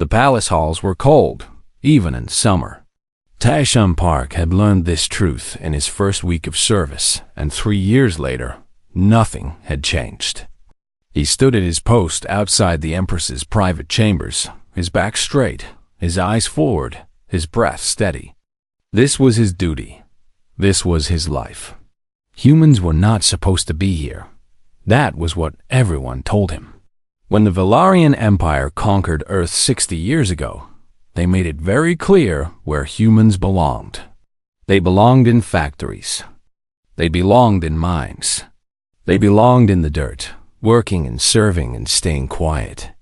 The palace halls were cold, even in summer. Taishun Park had learned this truth in his first week of service, and 3 years later, nothing had changed. He stood at his post outside the Empress's private chambers, his back straight, his eyes forward, his breath steady. This was his duty. This was his life. Humans were not supposed to be here. That was what everyone told him. When the Valarian Empire conquered Earth 60 years ago, they made it very clear where humans belonged. They belonged in factories. They belonged in mines. They belonged in the dirt, working and serving and staying quiet.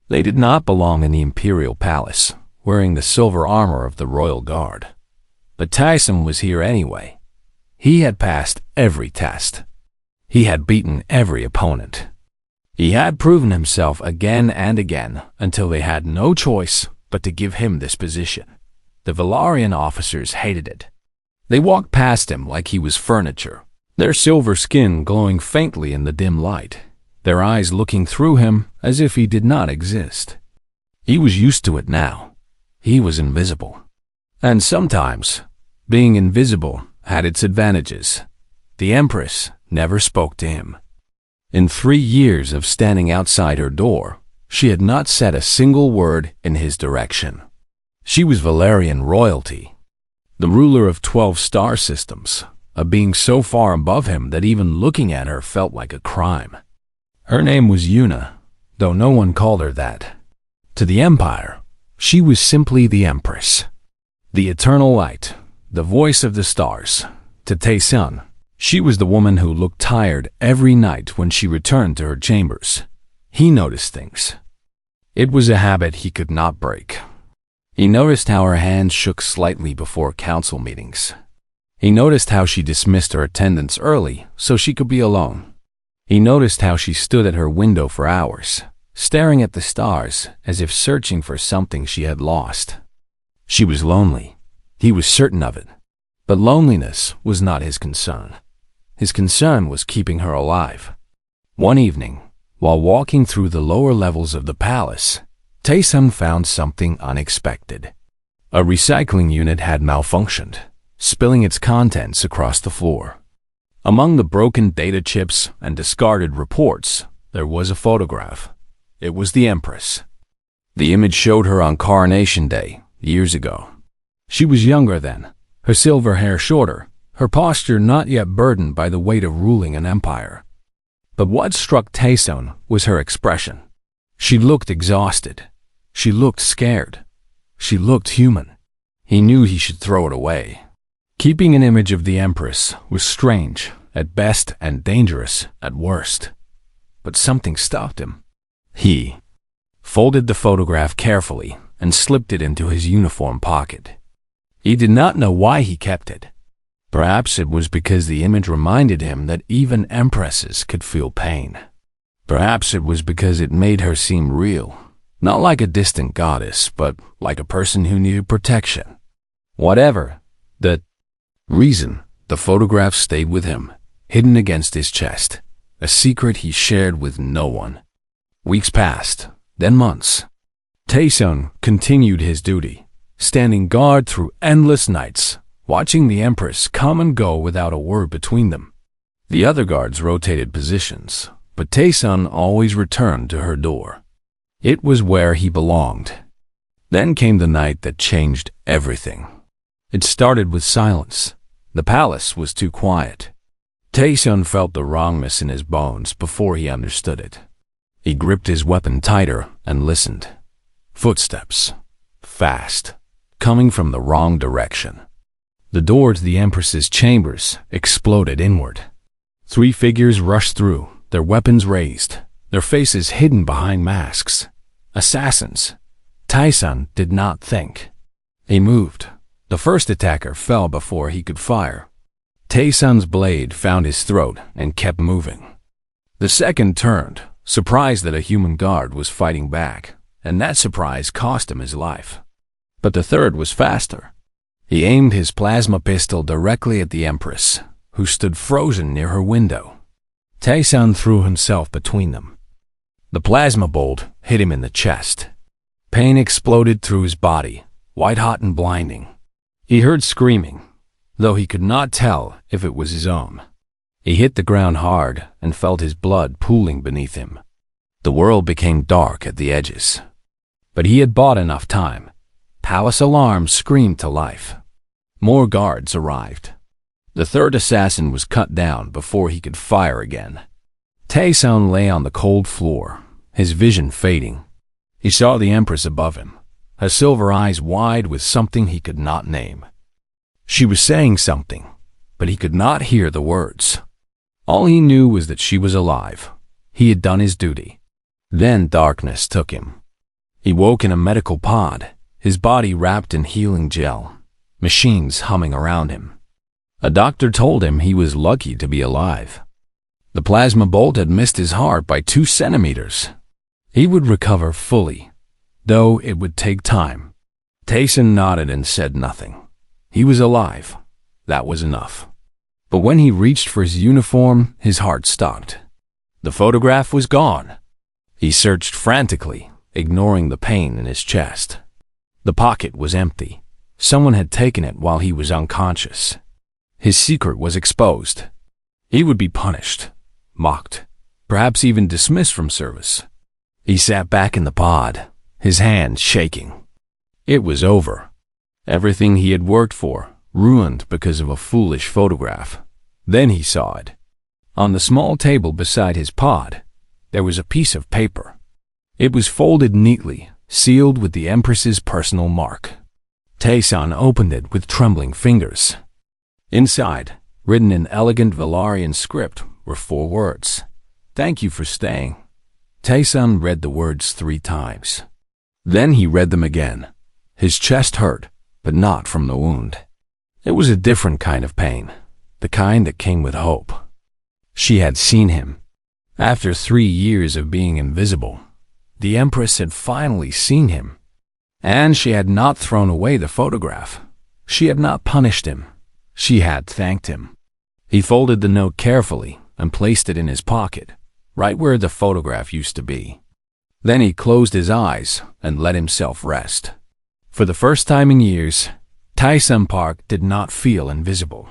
They did not belong in the imperial palace, wearing the silver armor of the royal guard. But Tyson was here anyway. He had passed every test. He had beaten every opponent. He had proven himself again and again until they had no choice but to give him this position. The Valarian officers hated it. They walked past him like he was furniture, their silver skin glowing faintly in the dim light, their eyes looking through him as if he did not exist. He was used to it now. He was invisible. And sometimes, being invisible had its advantages. The Empress never spoke to him. In 3 years of standing outside her door, she had not said a single word in his direction. She was Valarian royalty, the ruler of 12 star systems, a being so far above him that even looking at her felt like a crime. Her name was Yuna, though no one called her that. To the Empire, she was simply the Empress, the eternal light, the voice of the stars. To Tae-sun, she was the woman who looked tired every night when she returned to her chambers. He noticed things. It was a habit he could not break. He noticed how her hands shook slightly before council meetings. He noticed how she dismissed her attendants early so she could be alone. He noticed how she stood at her window for hours, staring at the stars as if searching for something she had lost. She was lonely. He was certain of it. But loneliness was not his concern. His concern was keeping her alive. One evening, while walking through the lower levels of the palace, Tae-sun found something unexpected. A recycling unit had malfunctioned, spilling its contents across the floor. Among the broken data chips and discarded reports, there was a photograph. It was the Empress. The image showed her on Coronation Day, years ago. She was younger then, her silver hair shorter, her posture not yet burdened by the weight of ruling an empire. But what struck Tae-sun was her expression. She looked exhausted. She looked scared. She looked human. He knew he should throw it away. Keeping an image of the Empress was strange at best and dangerous at worst. But something stopped him. He folded the photograph carefully and slipped it into his uniform pocket. He did not know why he kept it. Perhaps it was because the image reminded him that even empresses could feel pain. Perhaps it was because it made her seem real, not like a distant goddess, but like a person who needed protection. Whatever the reason, the photograph stayed with him, hidden against his chest, a secret he shared with no one. Weeks passed, then months. Tae-sun continued his duty, standing guard through endless nights, watching the Empress come and go without a word between them. The other guards rotated positions, but Tae-sun always returned to her door. It was where he belonged. Then came the night that changed everything. It started with silence. The palace was too quiet. Tae-sun felt the wrongness in his bones before he understood it. He gripped his weapon tighter and listened. Footsteps. Fast. Coming from the wrong direction. The door to the Empress's chambers exploded inward. 3 figures rushed through, their weapons raised, their faces hidden behind masks. Assassins. Tae-sun did not think. He moved. The first attacker fell before he could fire. Tae-sun's blade found his throat and kept moving. The second turned, surprised that a human guard was fighting back, and that surprise cost him his life. But the third was faster. He aimed his plasma pistol directly at the Empress, who stood frozen near her window. Tae-sun threw himself between them. The plasma bolt hit him in the chest. Pain exploded through his body, white-hot and blinding. He heard screaming, though he could not tell if it was his own. He hit the ground hard and felt his blood pooling beneath him. The world became dark at the edges. But he had bought enough time. Palace alarms screamed to life. More guards arrived. The third assassin was cut down before he could fire again. Tae-sun lay on the cold floor, his vision fading. He saw the Empress above him, her silver eyes wide with something he could not name. She was saying something, but he could not hear the words. All he knew was that she was alive. He had done his duty. Then darkness took him. He woke in a medical pod, his body wrapped in healing gel, machines humming around him. A doctor told him he was lucky to be alive. The plasma bolt had missed his heart by 2 centimeters. He would recover fully, though it would take time. Tae-sun nodded and said nothing. He was alive. That was enough. But when he reached for his uniform, his heart stopped. The photograph was gone. He searched frantically, ignoring the pain in his chest. The pocket was empty. Someone had taken it while he was unconscious. His secret was exposed. He would be punished, mocked, perhaps even dismissed from service. He sat back in the pod, his hands shaking. It was over. Everything he had worked for, ruined because of a foolish photograph. Then he saw it. On the small table beside his pod, there was a piece of paper. It was folded neatly, sealed with the Empress's personal mark. Tae-sun opened it with trembling fingers. Inside, written in elegant Valarian script, were 4 words. "Thank you for staying." Tae-sun read the words 3 times. Then he read them again. His chest hurt, but not from the wound. It was a different kind of pain, the kind that came with hope. She had seen him. After 3 years of being invisible, the Empress had finally seen him. And she had not thrown away the photograph. She had not punished him. She had thanked him. He folded the note carefully and placed it in his pocket, right where the photograph used to be. Then he closed his eyes and let himself rest. For the first time in years, Tae-sun Park did not feel invisible.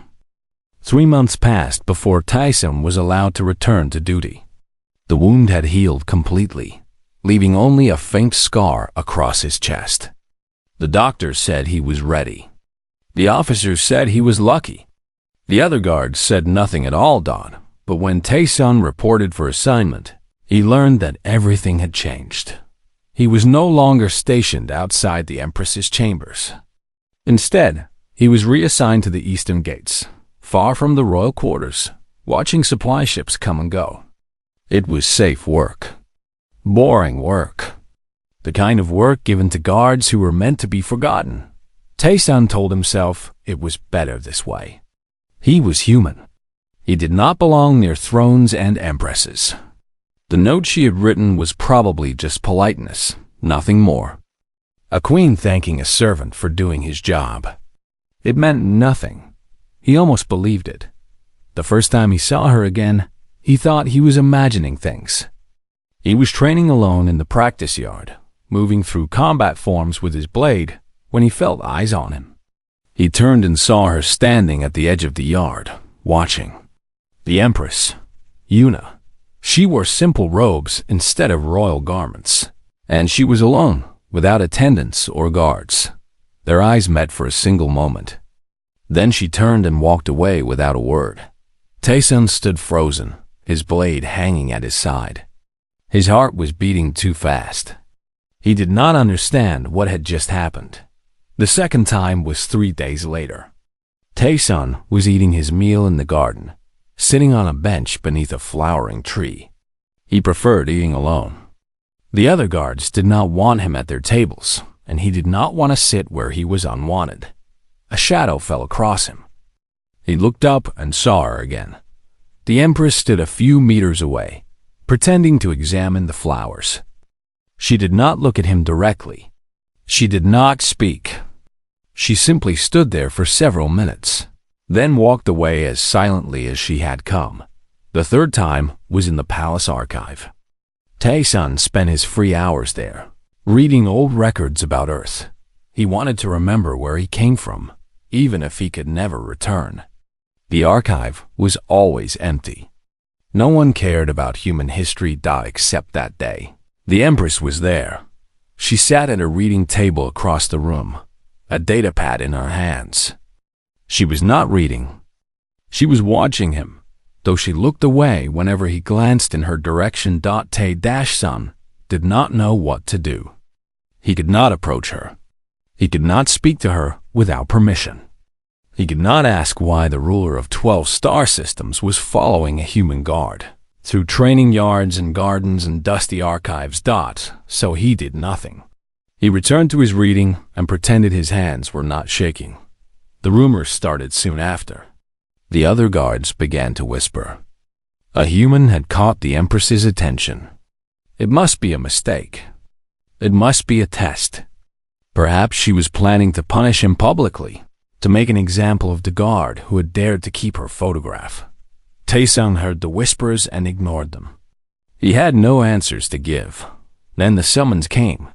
3 months passed before Tae-sun was allowed to return to duty. The wound had healed completely, leaving only a faint scar across his chest. The doctor said he was ready. The officers said he was lucky. The other guards said nothing at all, but when Tae-sun reported for assignment, he learned that everything had changed. He was no longer stationed outside the Empress's chambers. Instead, he was reassigned to the eastern gates, far from the royal quarters, watching supply ships come and go. It was safe work. Boring work. The kind of work given to guards who were meant to be forgotten. Tae-sun told himself it was better this way. He was human. He did not belong near thrones and empresses. The note she had written was probably just politeness, nothing more. A queen thanking a servant for doing his job. It meant nothing. He almost believed it. The first time he saw her again, he thought he was imagining things. He was training alone in the practice yard, moving through combat forms with his blade, when he felt eyes on him. He turned and saw her standing at the edge of the yard, watching. The Empress, Yuna. She wore simple robes instead of royal garments, and she was alone, without attendants or guards. Their eyes met for a single moment. Then she turned and walked away without a word. Tae-sun stood frozen, his blade hanging at his side. His heart was beating too fast. He did not understand what had just happened. The second time was 3 days later. Tae-sun was eating his meal in the garden, sitting on a bench beneath a flowering tree. He preferred eating alone. The other guards did not want him at their tables, and he did not want to sit where he was unwanted. A shadow fell across him. He looked up and saw her again. The Empress stood a few meters away, pretending to examine the flowers. She did not look at him directly. She did not speak. She simply stood there for several minutes, then walked away as silently as she had come. The third time was in the palace archive. Tae-sun spent his free hours there, reading old records about Earth. He wanted to remember where he came from, even if he could never return. The archive was always empty. No one cared about human history except that day. The Empress was there. She sat at a reading table across the room, a datapad in her hands. She was not reading. She was watching him, though she looked away whenever he glanced in her direction. Tay-san did not know what to do. He could not approach her. He could not speak to her without permission. He could not ask why the ruler of 12 star systems was following a human guard through training yards and gardens and dusty archives. So he did nothing. He returned to his reading and pretended his hands were not shaking. The rumors started soon after. The other guards began to whisper. A human had caught the Empress's attention. It must be a mistake. It must be a test. Perhaps she was planning to punish him publicly, to make an example of the guard who had dared to keep her photograph. Tae-sung heard the whispers and ignored them. He had no answers to give. Then the summons came.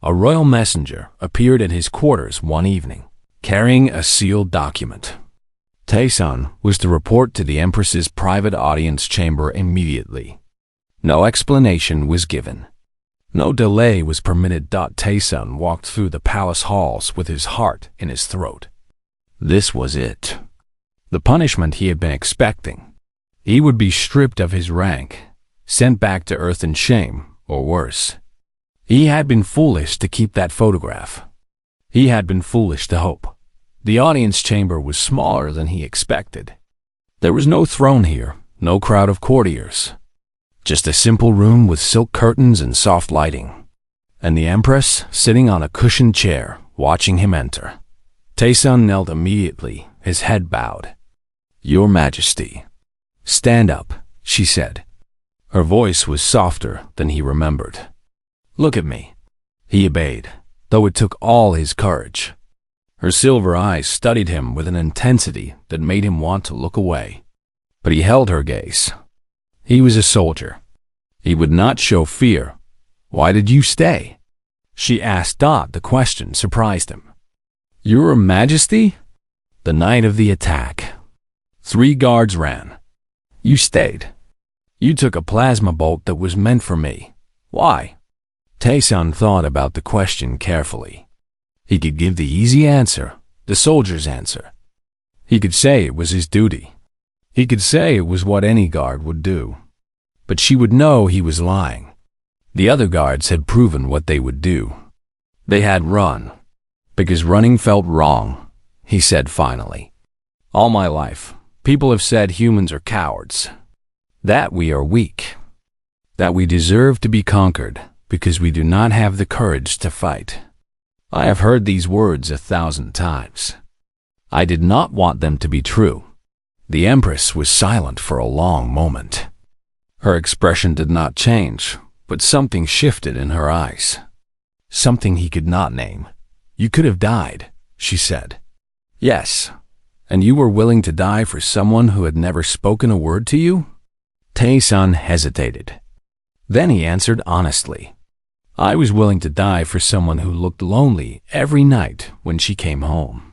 A royal messenger appeared at his quarters one evening, carrying a sealed document. Tae-sung was to report to the Empress's private audience chamber immediately. No explanation was given. No delay was permitted. Tae-sung walked through the palace halls with his heart in his throat. This was it. The punishment he had been expecting. He would be stripped of his rank, sent back to Earth in shame, or worse. He had been foolish to keep that photograph. He had been foolish to hope. The audience chamber was smaller than he expected. There was no throne here, no crowd of courtiers. Just a simple room with silk curtains and soft lighting. And the Empress sitting on a cushioned chair, watching him enter. Tae-sung knelt immediately, his head bowed. Your Majesty. Stand up, she said. Her voice was softer than he remembered. Look at me. He obeyed, though it took all his courage. Her silver eyes studied him with an intensity that made him want to look away. But he held her gaze. He was a soldier. He would not show fear. Why did you stay? She asked. The question surprised him. Your Majesty? The night of the attack. 3 guards ran. You stayed. You took a plasma bolt that was meant for me. Why? Tae-sung thought about the question carefully. He could give the easy answer, the soldier's answer. He could say it was his duty. He could say it was what any guard would do. But she would know he was lying. The other guards had proven what they would do. They had run. Because running felt wrong, he said finally. All my life, people have said humans are cowards. That we are weak. That we deserve to be conquered because we do not have the courage to fight. I have heard these words 1,000 times. I did not want them to be true. The Empress was silent for a long moment. Her expression did not change, but something shifted in her eyes. Something he could not name. You could have died, she said. Yes, and you were willing to die for someone who had never spoken a word to you? Tae-sung hesitated. Then he answered honestly. I was willing to die for someone who looked lonely every night when she came home.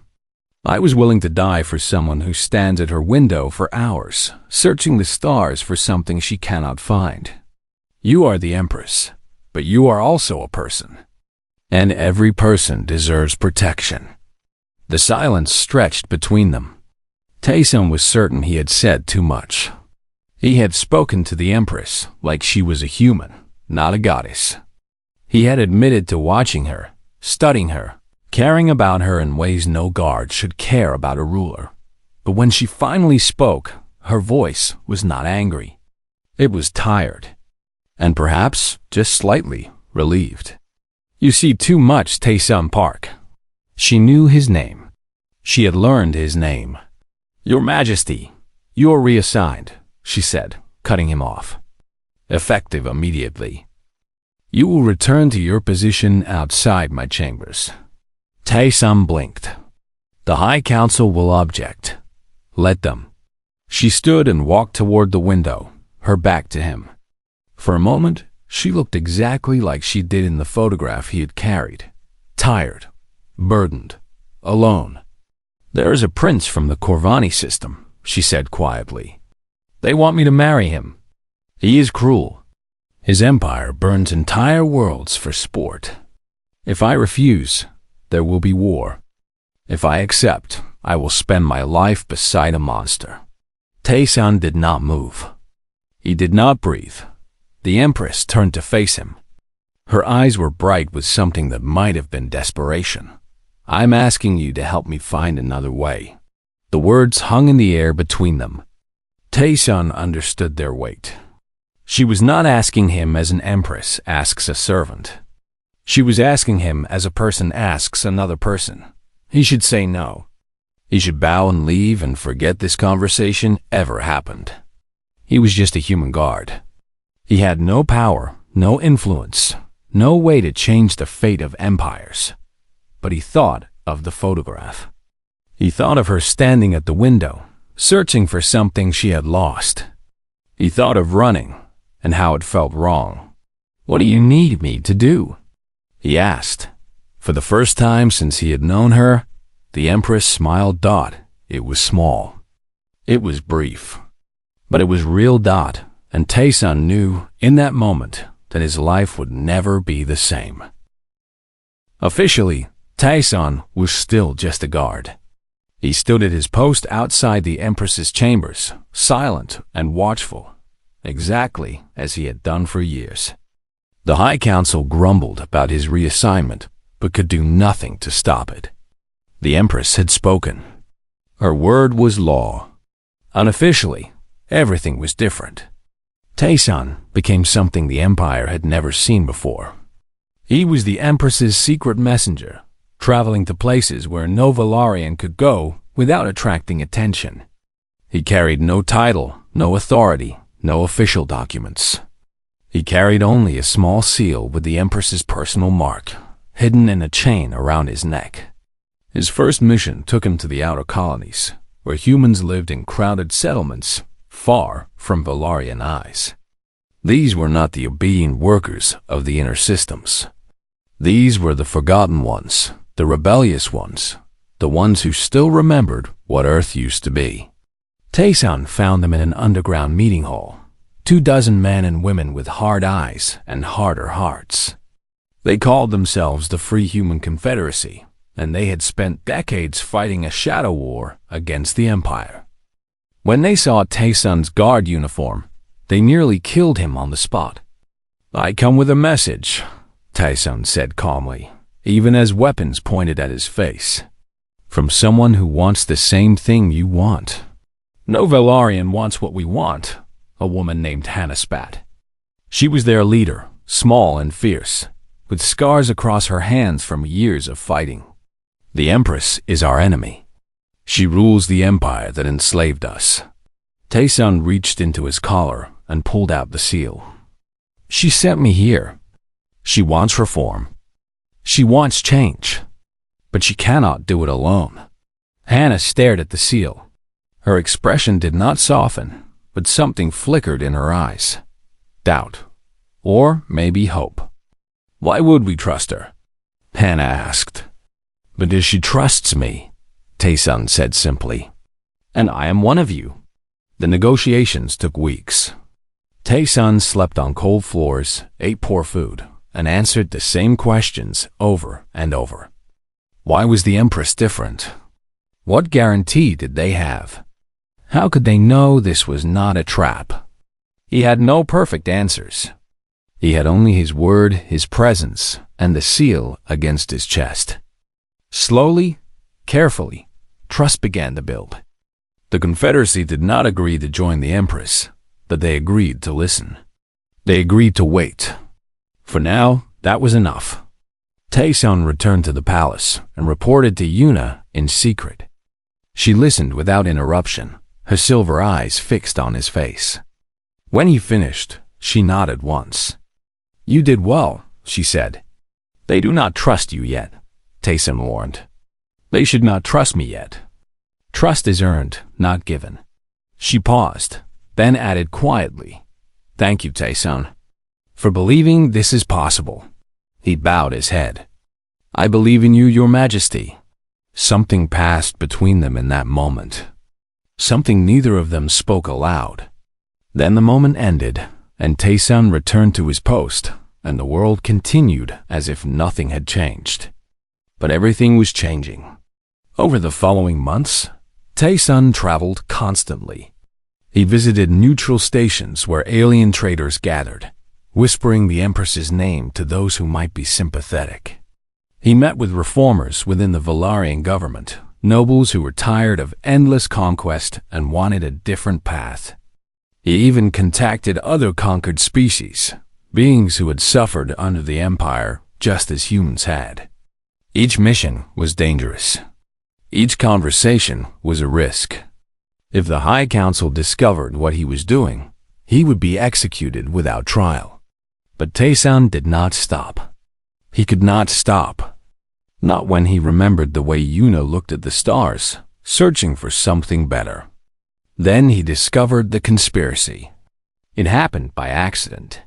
I was willing to die for someone who stands at her window for hours, searching the stars for something she cannot find. You are the Empress, but you are also a person. And every person deserves protection. The silence stretched between them. Tae-sung was certain he had said too much. He had spoken to the Empress like she was a human, not a goddess. He had admitted to watching her, studying her, caring about her in ways no guard should care about a ruler. But when she finally spoke, her voice was not angry. It was tired, and perhaps just slightly relieved. You see too much Tae-sung Park. She knew his name. She had learned his name. Your Majesty, you are reassigned, she said, cutting him off. Effective immediately. You will return to your position outside my chambers. Tae-sung blinked. The High Council will object. Let them. She stood and walked toward the window, her back to him. For a moment, She looked exactly like she did in the photograph he had carried. Tired, burdened, alone. "There is a prince from the Corvani system," she said quietly. "They want me to marry him. He is cruel. His empire burns entire worlds for sport. If I refuse, there will be war. If I accept, I will spend my life beside a monster." Tae-san did not move. He did not breathe. The Empress turned to face him. Her eyes were bright with something that might have been desperation. "I'm asking you to help me find another way." The words hung in the air between them. Tae-san understood their weight. She was not asking him as an empress asks a servant. She was asking him as a person asks another person. He should say no. He should bow and leave and forget this conversation ever happened. He was just a human guard. He had no power, no influence, no way to change the fate of empires. But he thought of the photograph. He thought of her standing at the window, searching for something she had lost. He thought of running and how it felt wrong. "What do you need me to do?" he asked. For the first time since he had known her, the Empress smiled. It was small. It was brief. But it was real. And Tae-san knew in that moment that his life would never be the same. Officially, Tae-san was still just a guard. He stood at his post outside the Empress's chambers, silent and watchful, exactly as he had done for years. The High Council grumbled about his reassignment, but could do nothing to stop it. The Empress had spoken. Her word was law. Unofficially, everything was different. Tae-san became something the Empire had never seen before. He was the Empress's secret messenger, traveling to places where no Valarian could go without attracting attention. He carried no title, no authority, no official documents. He carried only a small seal with the Empress's personal mark, hidden in a chain around his neck. His first mission took him to the outer colonies, where humans lived in crowded settlements, far from Valarian eyes. These were not the obedient workers of the inner systems. These were the forgotten ones, the rebellious ones, the ones who still remembered what Earth used to be. Tae-san found them in an underground meeting hall, 24 men and women with hard eyes and harder hearts. They called themselves the Free Human Confederacy, and they had spent decades fighting a shadow war against the Empire. When they saw Tae-san's guard uniform, they nearly killed him on the spot. "I come with a message," Tae-san said calmly, even as weapons pointed at his face. "From someone who wants the same thing you want." "No Valarian wants what we want," a woman named Hannah spat. She was their leader, small and fierce, with scars across her hands from years of fighting. "The Empress is our enemy. She rules the empire that enslaved us." Tae-san reached into his collar and pulled out the seal. "She sent me here. She wants reform. She wants change. But she cannot do it alone." Hannah stared at the seal. Her expression did not soften, but something flickered in her eyes. Doubt. Or maybe hope. "Why would we trust her?" Hannah asked. "Because she trusts me," Tae-san said simply. "And I am one of you." The negotiations took weeks. Tae-san slept on cold floors, ate poor food, and answered the same questions over and over. Why was the Empress different? What guarantee did they have? How could they know this was not a trap? He had no perfect answers. He had only his word, his presence, and the seal against his chest. Slowly, carefully, trust began to build. The Confederacy did not agree to join the Empress, but they agreed to listen. They agreed to wait. For now, that was enough. Tae-san returned to the palace and reported to Yuna in secret. She listened without interruption, her silver eyes fixed on his face. When he finished, she nodded once. "You did well," she said. "They do not trust you yet," Tae-san warned. "They should not trust me yet. Trust is earned, not given." She paused, then added quietly, "Thank you, Tae-san." for believing this is possible. He bowed his head. I believe in you, Your Majesty. Something passed between them in that moment. Something neither of them spoke aloud. Then the moment ended, and Tae-san returned to his post, and the world continued as if nothing had changed. But everything was changing. Over the following months, Tae-san traveled constantly. He visited neutral stations where alien traders gathered, whispering the Empress's name to those who might be sympathetic. He met with reformers within the Valarian government, nobles who were tired of endless conquest and wanted a different path. He even contacted other conquered species, beings who had suffered under the Empire just as humans had. Each mission was dangerous. Each conversation was a risk. If the High Council discovered what he was doing, he would be executed without trial. But Tae-san did not stop. He could not stop. Not when he remembered the way Yuna looked at the stars, searching for something better. Then he discovered the conspiracy. It happened by accident.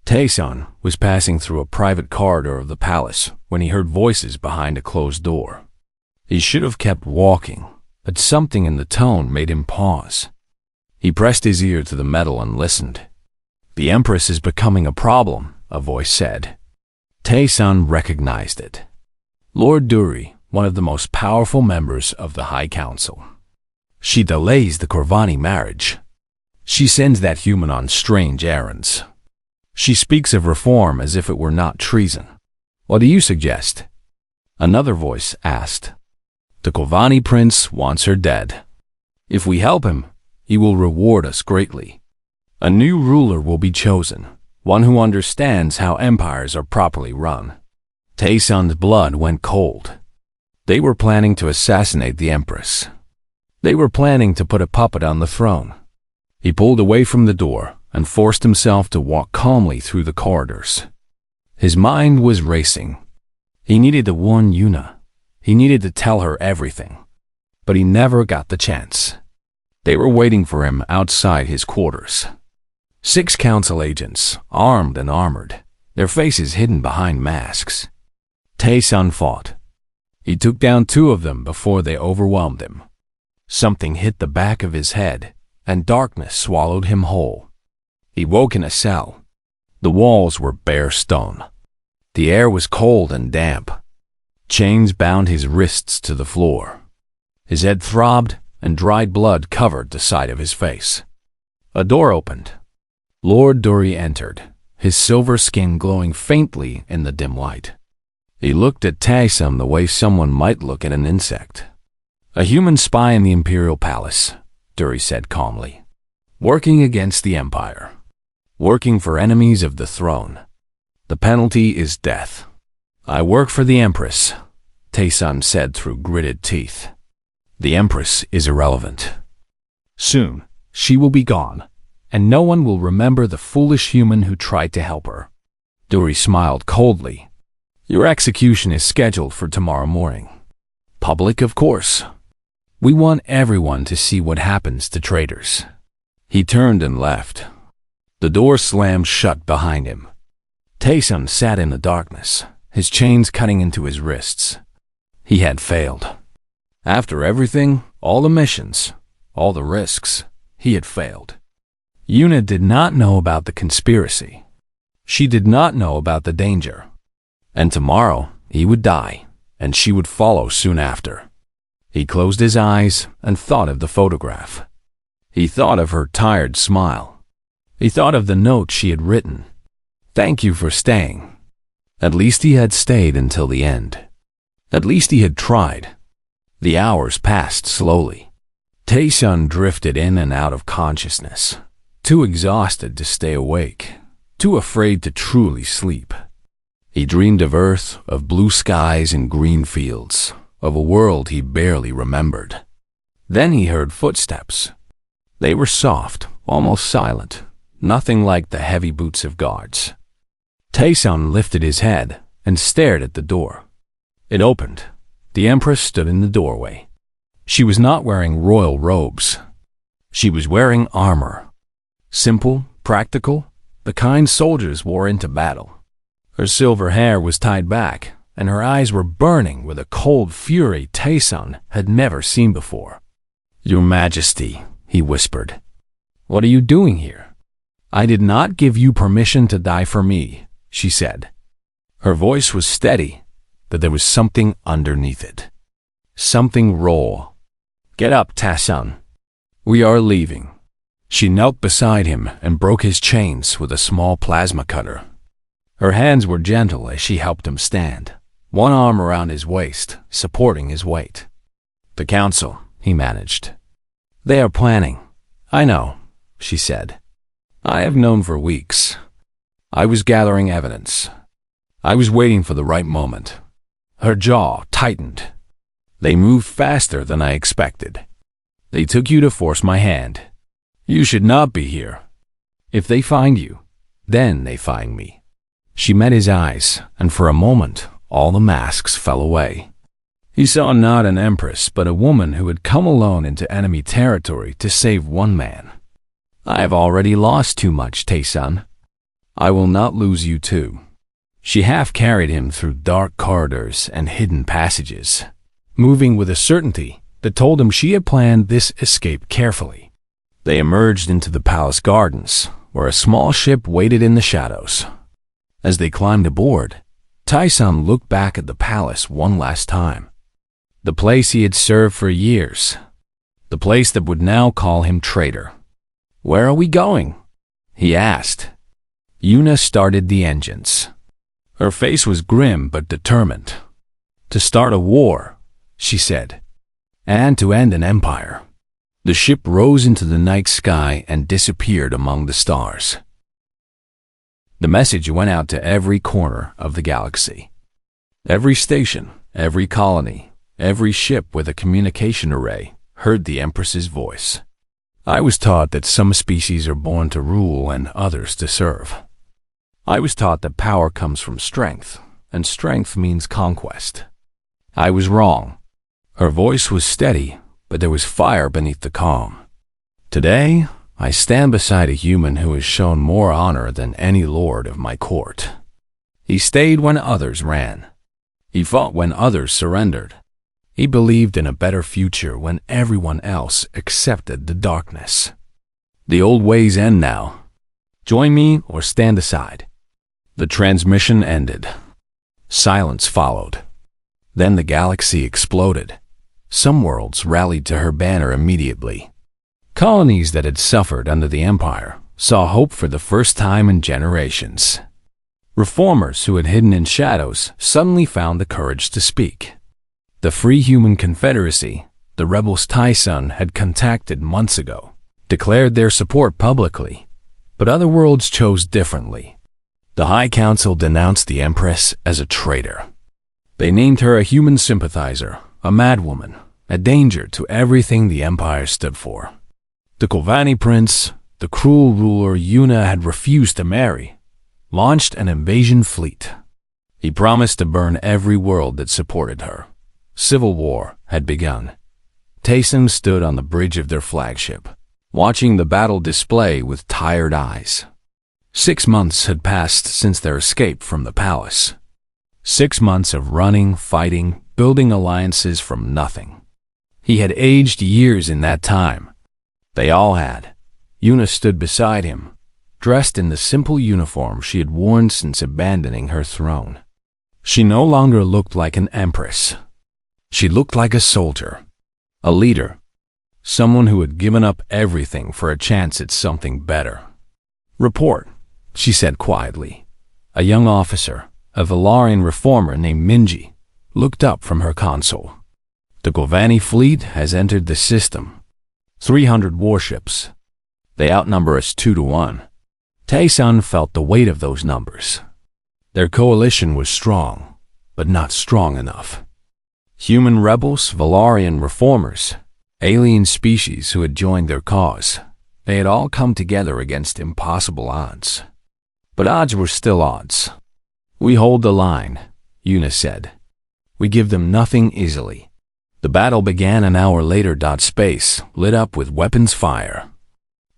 Tae-san was passing through a private corridor of the palace when he heard voices behind a closed door. He should have kept walking, but something in the tone made him pause. He pressed his ear to the metal and listened. The Empress is becoming a problem, a voice said. Tae-san recognized it. Lord Duri, one of the most powerful members of the High Council. She delays the Corvani marriage. She sends that human on strange errands. She speaks of reform as if it were not treason. What do you suggest? Another voice asked. The Corvani prince wants her dead. If we help him, he will reward us greatly. A new ruler will be chosen, one who understands how empires are properly run. Tae-san's blood went cold. They were planning to assassinate the Empress. They were planning to put a puppet on the throne. He pulled away from the door and forced himself to walk calmly through the corridors. His mind was racing. He needed to warn Yuna. He needed to tell her everything. But he never got the chance. They were waiting for him outside his quarters. 6 council agents, armed and armored, their faces hidden behind masks. Tae-san fought. He took down 2 of them before they overwhelmed him. Something hit the back of his head, and darkness swallowed him whole. He woke in a cell. The walls were bare stone. The air was cold and damp. Chains bound his wrists to the floor. His head throbbed, and dried blood covered the side of his face. A door opened. Lord Duri entered, his silver skin glowing faintly in the dim light. He looked at Tae-san the way someone might look at an insect. A human spy in the Imperial Palace, Duri said calmly. Working against the Empire. Working for enemies of the throne. The penalty is death. I work for the Empress, Tae-san said through gritted teeth. The Empress is irrelevant. Soon, she will be gone, and no one will remember the foolish human who tried to help her. Duri smiled coldly. Your execution is scheduled for tomorrow morning. Public, of course. We want everyone to see what happens to traitors. He turned and left. The door slammed shut behind him. Tae-san sat in the darkness, his chains cutting into his wrists. He had failed. After everything, all the missions, all the risks, he had failed. Yuna did not know about the conspiracy. She did not know about the danger. And tomorrow, he would die, and she would follow soon after. He closed his eyes and thought of the photograph. He thought of her tired smile. He thought of the note she had written. Thank you for staying. At least he had stayed until the end. At least he had tried. The hours passed slowly. Tae-san drifted in and out of consciousness, too exhausted to stay awake, too afraid to truly sleep. He dreamed of Earth, of blue skies and green fields, of a world he barely remembered. Then he heard footsteps. They were soft, almost silent, nothing like the heavy boots of guards. Tae-san lifted his head and stared at the door. It opened. The Empress stood in the doorway. She was not wearing royal robes. She was wearing armor. Simple, practical, but the kind soldiers wore into battle. Her silver hair was tied back, and her eyes were burning with a cold fury Taesun had never seen before. "Your Majesty," he whispered, "what are you doing here?" "I did not give you permission to die for me," she said. Her voice was steady, but there was something underneath it. Something raw. "Get up, Taesun. We are leaving." She knelt beside him and broke his chains with a small plasma cutter. Her hands were gentle as she helped him stand, one arm around his waist, supporting his weight. "The council," he managed. "They are planning." "I know," she said. "I have known for weeks. I was gathering evidence. I was waiting for the right moment." Her jaw tightened. "They moved faster than I expected. They took you to force my hand. You should not be here. If they find you, then they find me." She met his eyes, and for a moment, all the masks fell away. He saw not an Empress, but a woman who had come alone into enemy territory to save one man. "I have already lost too much, Taesun. I will not lose you too." She half carried him through dark corridors and hidden passages, moving with a certainty that told him she had planned this escape carefully. They emerged into the palace gardens, where a small ship waited in the shadows. As they climbed aboard, Taesun looked back at the palace one last time. The place he had served for years. The place that would now call him traitor. "Where are we going?" he asked. Yuna started the engines. Her face was grim but determined. "To start a war," she said, "and to end an empire." The ship rose into the night sky and disappeared among the stars. The message went out to every corner of the galaxy. Every station, every colony, every ship with a communication array heard the Empress's voice. "I was taught that some species are born to rule and others to serve. I was taught that power comes from strength, and strength means conquest. I was wrong." Her voice was steady, but there was fire beneath the calm. "Today, I stand beside a human who has shown more honor than any lord of my court. He stayed when others ran. He fought when others surrendered. He believed in a better future when everyone else accepted the darkness. The old ways end now. Join me or stand aside." The transmission ended. Silence followed. Then the galaxy exploded. Some worlds rallied to her banner immediately. Colonies that had suffered under the Empire saw hope for the first time in generations. Reformers who had hidden in shadows suddenly found the courage to speak. The Free Human Confederacy, the rebels Taesun had contacted months ago, declared their support publicly, but other worlds chose differently. The High Council denounced the Empress as a traitor. They named her a human sympathizer, a madwoman, a danger to everything the Empire stood for. The Kolvani prince, the cruel ruler Yuna had refused to marry, launched an invasion fleet. He promised to burn every world that supported her. Civil war had begun. Taesun stood on the bridge of their flagship, watching the battle display with tired eyes. 6 months had passed since their escape from the palace. 6 months of running, fighting, building alliances from nothing. He had aged years in that time. They all had. Yuna stood beside him, dressed in the simple uniform she had worn since abandoning her throne. She no longer looked like an empress. She looked like a soldier, a leader, someone who had given up everything for a chance at something better. "Report," she said quietly. A young officer, a Valarian reformer named Minji, looked up from her console. "The Kolvani fleet has entered the system. 300 warships. They outnumber us 2-1. Taesun felt the weight of those numbers. Their coalition was strong, but not strong enough. Human rebels, Valarian reformers, alien species who had joined their cause. They had all come together against impossible odds. But odds were still odds. "We hold the line," Yuna said. "We give them nothing easily." The battle began an hour later. Space lit up with weapons fire.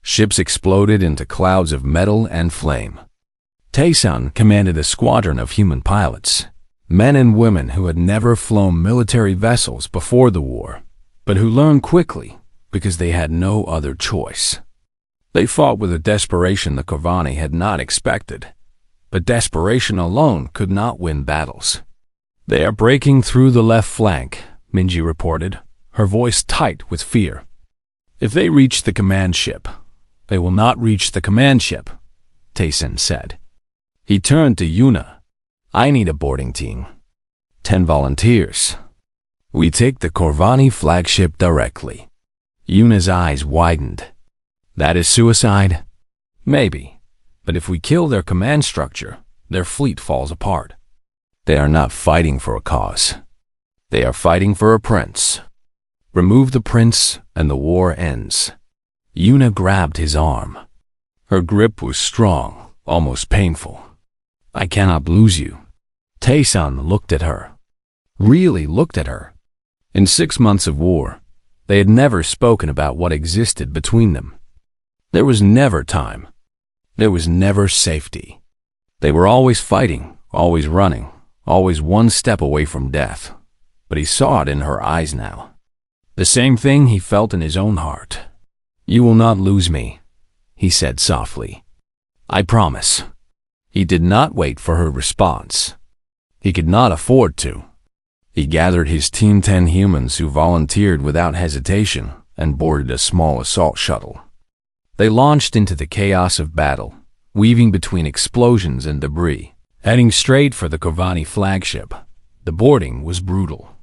Ships exploded into clouds of metal and flame. Taesun commanded a squadron of human pilots, men and women who had never flown military vessels before the war, but who learned quickly because they had no other choice. They fought with a desperation the Corvani had not expected, but desperation alone could not win battles. "They are breaking through the left flank," Minji reported, her voice tight with fear. "If they reach the command ship, they will not reach the command ship," Taesun said. He turned to Yuna. "I need a boarding team. 10 volunteers. We take the Corvani flagship directly." Yuna's eyes widened. "That is suicide?" "Maybe, but if we kill their command structure, their fleet falls apart." "They are not fighting for a cause. They are fighting for a prince. Remove the prince and the war ends." Yuna grabbed his arm. Her grip was strong, almost painful. "I cannot lose you." Taesun looked at her. Really looked at her. In 6 months of war, they had never spoken about what existed between them. There was never time. There was never safety. They were always fighting, always running, always one step away from death. But he saw it in her eyes now. The same thing he felt in his own heart. "You will not lose me," he said softly. "I promise." He did not wait for her response. He could not afford to. He gathered his team 10 humans who volunteered without hesitation and boarded a small assault shuttle. They launched into the chaos of battle, weaving between explosions and debris, heading straight for the Corvani flagship. The boarding was brutal.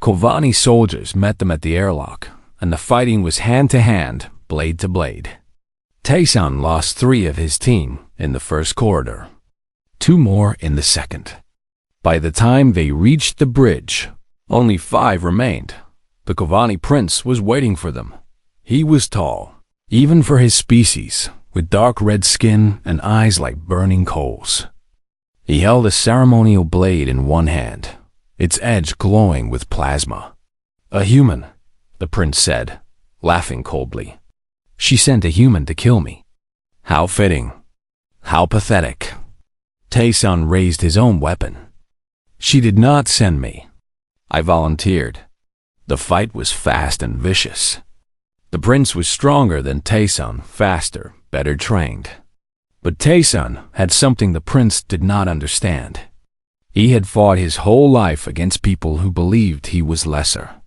Corvani soldiers met them at the airlock, and the fighting was hand-to-hand, blade to blade. Taesun lost 3 of his team in the first corridor, 2 more in the second. By the time they reached the bridge, only 5 remained. The Corvani prince was waiting for them. He was tall, even for his species, with dark red skin and eyes like burning coals. He held a ceremonial blade in one hand, its edge glowing with plasma. "A human," the prince said, laughing coldly. "She sent a human to kill me." How fitting. How pathetic. Taesun raised his own weapon. "She did not send me. I volunteered." The fight was fast and vicious. The prince was stronger than Taesun, faster, better trained. But Taesun had something the prince did not understand. He had fought his whole life against people who believed he was lesser.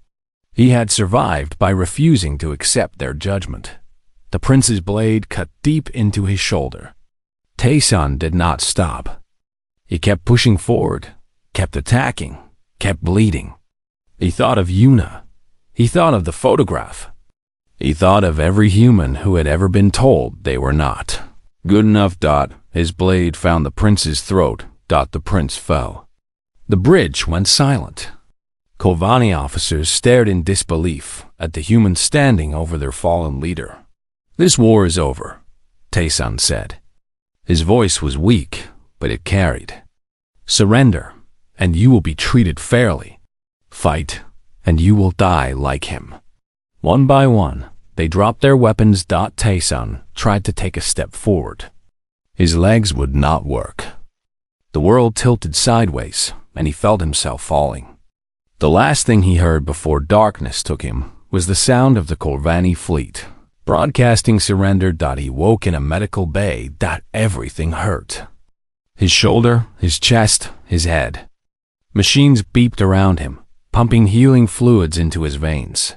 He had survived by refusing to accept their judgment. The prince's blade cut deep into his shoulder. Taesun did not stop. He kept pushing forward, kept attacking, kept bleeding. He thought of Yuna. He thought of the photograph. He thought of every human who had ever been told they were not good enough. His blade found the prince's throat. The prince fell. The bridge went silent. Corvani officers stared in disbelief at the humans standing over their fallen leader. "This war is over," Taesun said. His voice was weak, but it carried. "Surrender, and you will be treated fairly. Fight, and you will die like him." One by one, they dropped their weapons. Taesun tried to take a step forward. His legs would not work. The world tilted sideways, and he felt himself falling. The last thing he heard before darkness took him was the sound of the Corvani fleet, broadcasting surrender. He woke in a medical bay. Everything hurt. His shoulder, his chest, his head. Machines beeped around him, pumping healing fluids into his veins.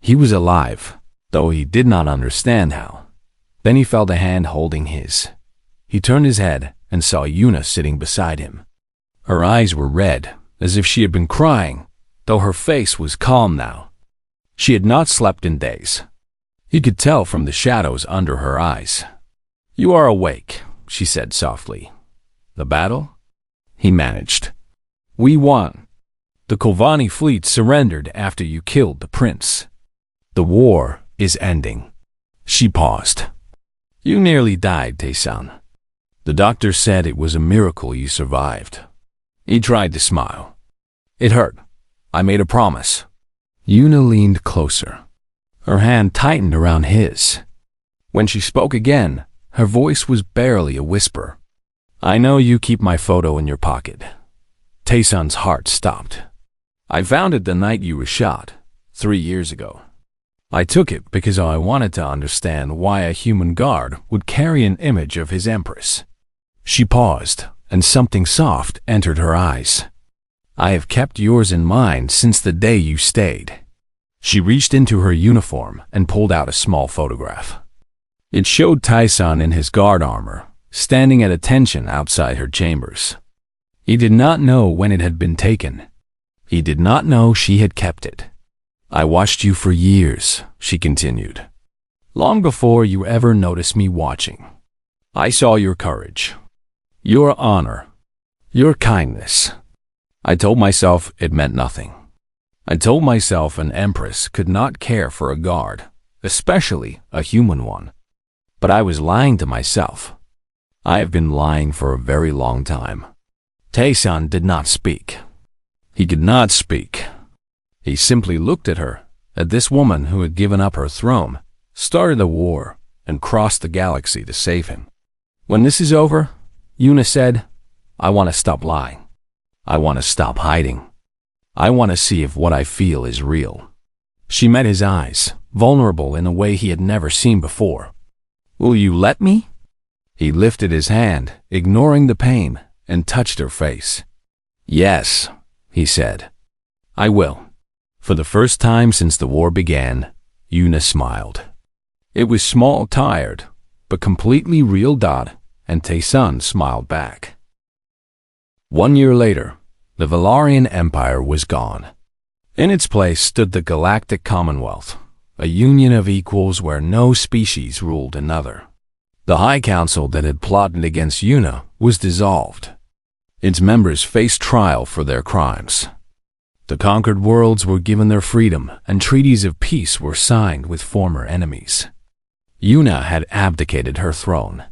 He was alive, though he did not understand how. Then he felt a hand holding his. He turned his head and saw Yuna sitting beside him. Her eyes were red, as if she had been crying, though her face was calm now. She had not slept in days. He could tell from the shadows under her eyes. "You are awake," she said softly. "The battle?" He managed. "We won. The Corvani fleet surrendered after you killed the prince. The war is ending." She paused. "You nearly died, Taesun. The doctor said it was a miracle you survived." He tried to smile. "It hurt. I made a promise." Yuna leaned closer. Her hand tightened around his. When she spoke again, her voice was barely a whisper. "I know you keep my photo in your pocket." Taesun's heart stopped. "I found it the night you were shot, 3 years ago. I took it because I wanted to understand why a human guard would carry an image of his Empress." She paused, and something soft entered her eyes. "I have kept yours in mind since the day you stayed." She reached into her uniform and pulled out a small photograph. It showed Taesun in his guard armor, standing at attention outside her chambers. He did not know when it had been taken. He did not know she had kept it. "I watched you for years," she continued. "Long before you ever noticed me watching. I saw your courage, your honor, your kindness. I told myself it meant nothing. I told myself an Empress could not care for a guard, especially a human one. But I was lying to myself. I have been lying for a very long time." Taesun did not speak. He could not speak. He simply looked at her, at this woman who had given up her throne, started a war, and crossed the galaxy to save him. "When this is over," Yuna said, "I want to stop lying. I want to stop hiding. I want to see if what I feel is real." She met his eyes, vulnerable in a way he had never seen before. "Will you let me?" He lifted his hand, ignoring the pain, and touched her face. "Yes," he said. "I will." For the first time since the war began, Yuna smiled. It was small, tired, but completely real. And Taesun smiled back. 1 year later, the Valarian Empire was gone. In its place stood the Galactic Commonwealth, a union of equals where no species ruled another. The High Council that had plotted against Yuna was dissolved. Its members faced trial for their crimes. The conquered worlds were given their freedom, and treaties of peace were signed with former enemies. Yuna had abdicated her throne.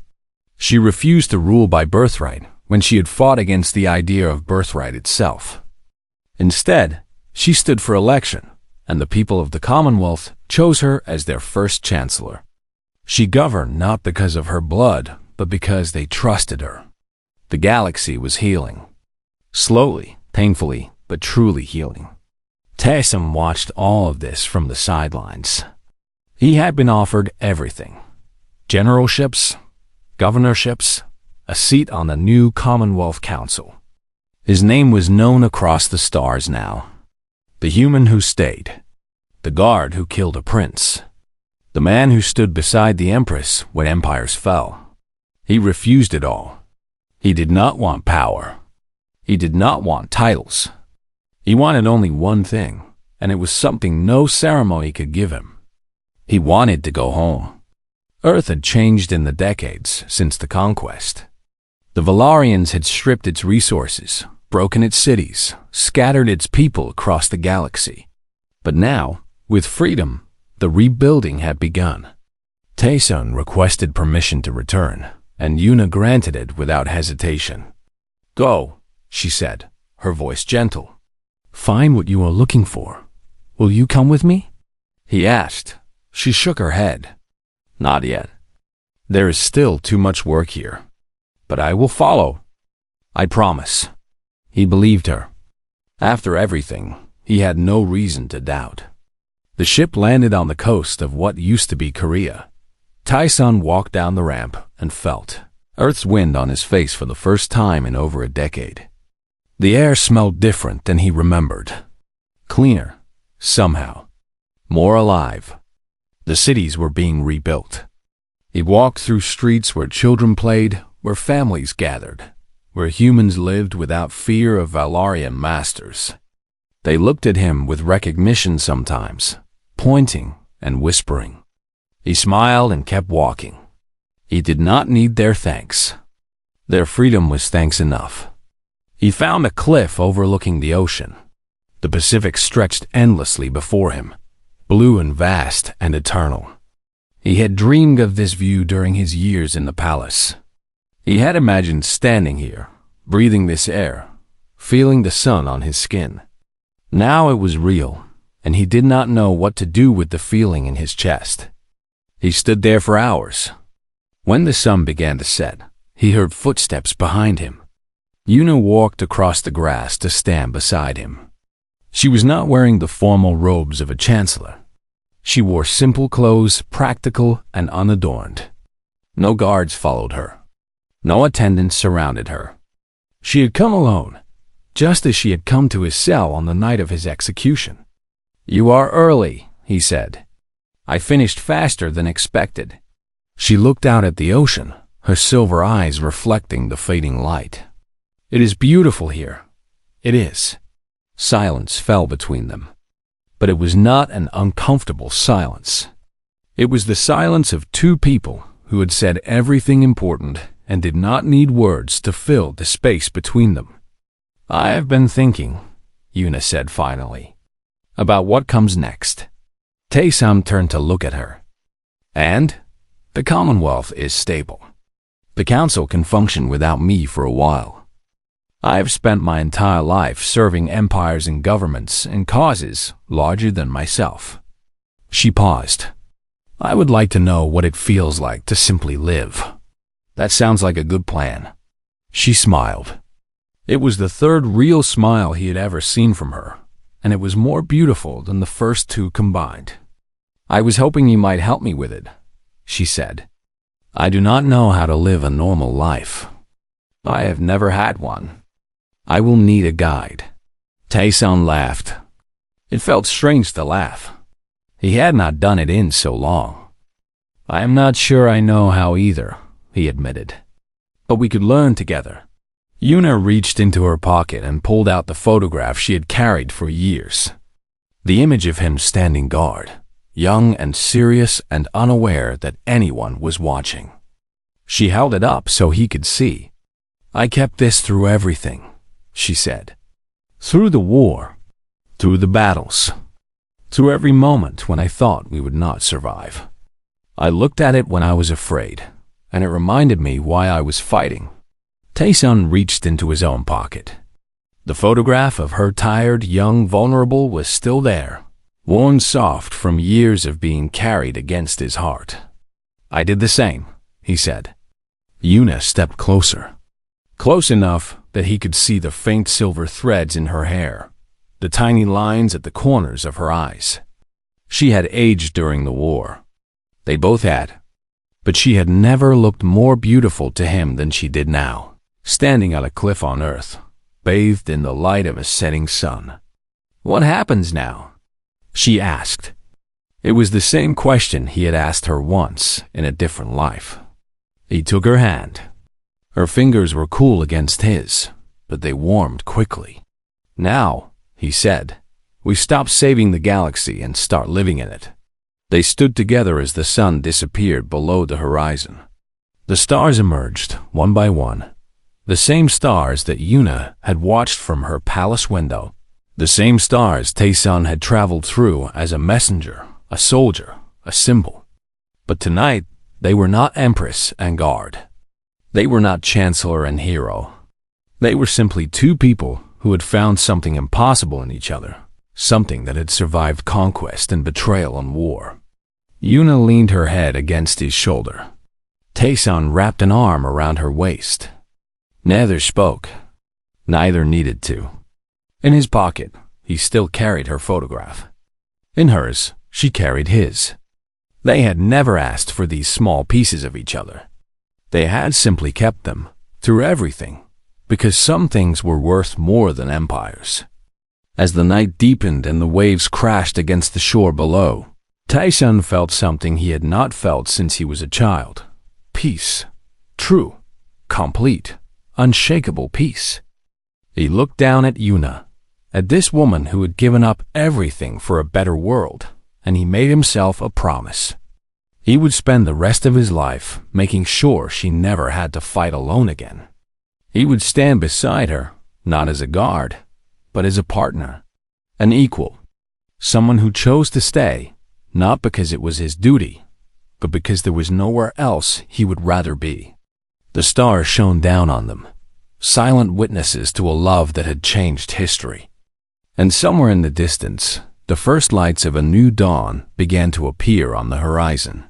She refused to rule by birthright when she had fought against the idea of birthright itself. Instead, she stood for election, and the people of the Commonwealth chose her as their first chancellor. She governed not because of her blood, but because they trusted her. The galaxy was healing. Slowly, painfully, but truly healing. Taesun watched all of this from the sidelines. He had been offered everything: generalships, governorships, a seat on the new Commonwealth Council. His name was known across the stars now. The human who stayed. The guard who killed a prince. The man who stood beside the Empress when empires fell. He refused it all. He did not want power. He did not want titles. He wanted only one thing, and it was something no ceremony could give him. He wanted to go home. Earth had changed in the decades since the conquest. The Valarians had stripped its resources, broken its cities, scattered its people across the galaxy. But now, with freedom, the rebuilding had begun. Taesun requested permission to return, and Yuna granted it without hesitation. "Go," she said, her voice gentle. "Find what you are looking for. Will you come with me?" he asked. She shook her head. "Not yet. There is still too much work here. But I will follow. I promise." He believed her. After everything, he had no reason to doubt. The ship landed on the coast of what used to be Korea. Taesun walked down the ramp and felt Earth's wind on his face for the first time in over a decade. The air smelled different than he remembered. Cleaner, somehow. More alive. The cities were being rebuilt. He walked through streets where children played, where families gathered, where humans lived without fear of Valarian masters. They looked at him with recognition sometimes, pointing and whispering. He smiled and kept walking. He did not need their thanks. Their freedom was thanks enough. He found a cliff overlooking the ocean. The Pacific stretched endlessly before him, blue and vast and eternal. He had dreamed of this view during his years in the palace. He had imagined standing here, breathing this air, feeling the sun on his skin. Now it was real, and he did not know what to do with the feeling in his chest. He stood there for hours. When the sun began to set, he heard footsteps behind him. Yuna walked across the grass to stand beside him. She was not wearing the formal robes of a chancellor. She wore simple clothes, practical and unadorned. No guards followed her. No attendants surrounded her. She had come alone, just as she had come to his cell on the night of his execution. "You are early," he said. "I finished faster than expected." She looked out at the ocean, her silver eyes reflecting the fading light. "It is beautiful here. It is." Silence fell between them. But it was not an uncomfortable silence. It was the silence of two people who had said everything important and did not need words to fill the space between them. "I have been thinking," Yuna said finally, "about what comes next." Tae-sam turned to look at her. "And? The Commonwealth is stable. The Council can function without me for a while. I have spent my entire life serving empires and governments and causes larger than myself." She paused. "I would like to know what it feels like to simply live." "That sounds like a good plan." She smiled. It was the third real smile he had ever seen from her, and it was more beautiful than the first two combined. "I was hoping you might help me with it," she said. "I do not know how to live a normal life. I have never had one. I will need a guide." Tae-san laughed. It felt strange to laugh. He had not done it in so long. "I am not sure I know how either," he admitted. "But we could learn together." Yuna reached into her pocket and pulled out the photograph she had carried for years. The image of him standing guard, young and serious and unaware that anyone was watching. She held it up so he could see. "I kept this through everything," she said. "Through the war, through the battles, through every moment when I thought we would not survive. I looked at it when I was afraid, and it reminded me why I was fighting." Tae-sun reached into his own pocket. The photograph of her tired, young, vulnerable was still there, worn soft from years of being carried against his heart. "I did the same," he said. Yuna stepped closer. Close enough that he could see the faint silver threads in her hair, the tiny lines at the corners of her eyes. She had aged during the war. They both had. But she had never looked more beautiful to him than she did now, standing on a cliff on Earth, bathed in the light of a setting sun. "What happens now?" she asked. It was the same question he had asked her once in a different life. He took her hand. Her fingers were cool against his, but they warmed quickly. "Now," he said, "we stop saving the galaxy and start living in it." They stood together as the sun disappeared below the horizon. The stars emerged, one by one. The same stars that Yuna had watched from her palace window. The same stars Tae-sun had traveled through as a messenger, a soldier, a symbol. But tonight, they were not Empress and guard. They were not chancellor and hero. They were simply two people who had found something impossible in each other, something that had survived conquest and betrayal and war. Yuna leaned her head against his shoulder. Tae-sun wrapped an arm around her waist. Neither spoke. Neither needed to. In his pocket, he still carried her photograph. In hers, she carried his. They had never asked for these small pieces of each other. They had simply kept them, through everything, because some things were worth more than empires. As the night deepened and the waves crashed against the shore below, Tae-sun felt something he had not felt since he was a child. Peace. True. Complete. Unshakable peace. He looked down at Yuna, at this woman who had given up everything for a better world, and he made himself a promise. He would spend the rest of his life making sure she never had to fight alone again. He would stand beside her, not as a guard, but as a partner, an equal, someone who chose to stay, not because it was his duty, but because there was nowhere else he would rather be. The stars shone down on them, silent witnesses to a love that had changed history. And somewhere in the distance, the first lights of a new dawn began to appear on the horizon.